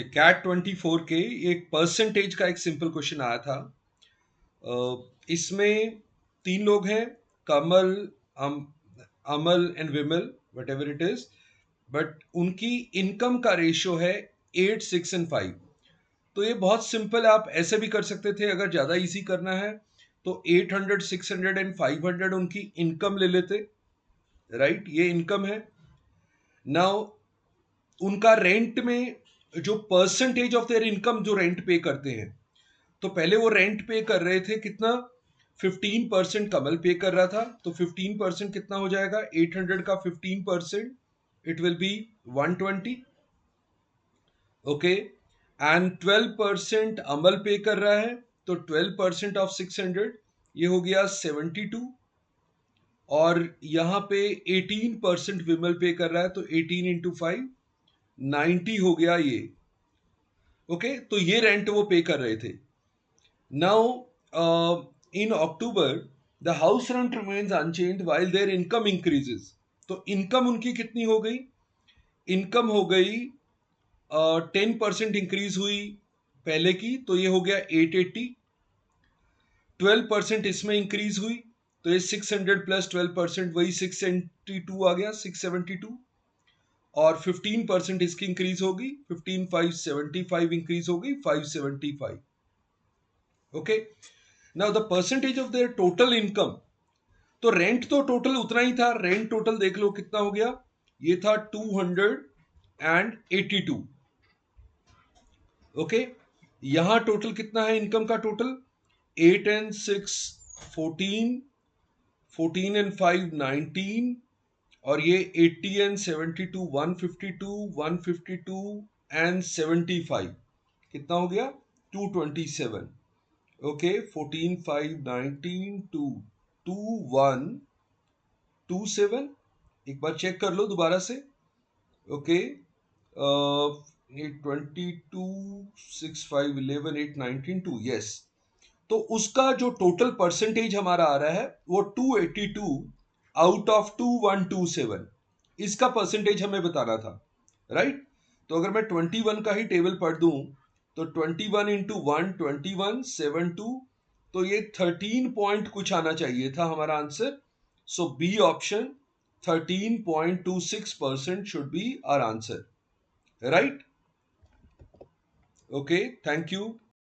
Cat 24 के एक percentage का एक सिंपल क्वेश्चन आया था। इसमें तीन लोग हैं, Kamal, um, Amal and Vimal, whatever it is, but उनकी इनकम का रेशियो है 8, 6 एंड 5। तो ये बहुत सिंपल है, आप ऐसे भी कर सकते थे। अगर ज़्यादा इजी करना है तो 800, 600 एंड 500 उनकी इनकम ले लेते। राइट, ये इनकम है। नाउ उनका रेंट में जो परसेंटेज ऑफ देयर इनकम जो रेंट पे करते हैं, तो पहले वो रेंट पे कर रहे थे कितना, 15% कमल पे कर रहा था। तो 15% कितना हो जाएगा, 800 का 15%, it will be 120। Okay, and 12% अमल पे कर रहा है, तो 12% ऑफ 600, ये हो गया 72। और यहाँ पे 18% विमल पे कर रहा है, तो 18 इंटू 5, 90 हो गया ये। ओके, तो ये रेंट वो पे कर रहे थे। Now in October the house rent remains unchanged while there income increases. तो इनकम उनकी कितनी हो गई, इनकम हो गई 10% इंक्रीज हुई पहले की, तो ये हो गया 880। 12% इसमें इंक्रीज हुई, तो ये 600 प्लस 12% वही 672 आ गया, 672। और 15% इसकी इंक्रीज होगी, 15 575 इंक्रीज होगी 575। Okay, now the percentage of their total income. तो रेंट तो टोटल उतना ही था, रेंट टोटल देख लो कितना हो गया, ये था 282। ओके, यहां टोटल कितना है इनकम का टोटल, 8 एंड 6 14, 14 एंड 5 19, और ये 80 एंड 72 152, 152 एंड 75 कितना हो गया, 227। ओके, 14 5 19 2 2 1 2 7। एक बार चेक कर लो दोबारा से। Okay, 8 22 6 5 11 8 19 2, yes. तो उसका जो टोटल परसेंटेज हमारा आ रहा है वो 282 आउट ऑफ 2127, इसका परसेंटेज हमें बताना था। राइट, तो अगर मैं 21 का ही टेबल पढ़ दूं, तो 21 इंटू 1 21 7 2, तो ये 13 पॉइंट कुछ आना चाहिए था हमारा answer. So B option, 13.26% should be our answer. Right, okay, thank you.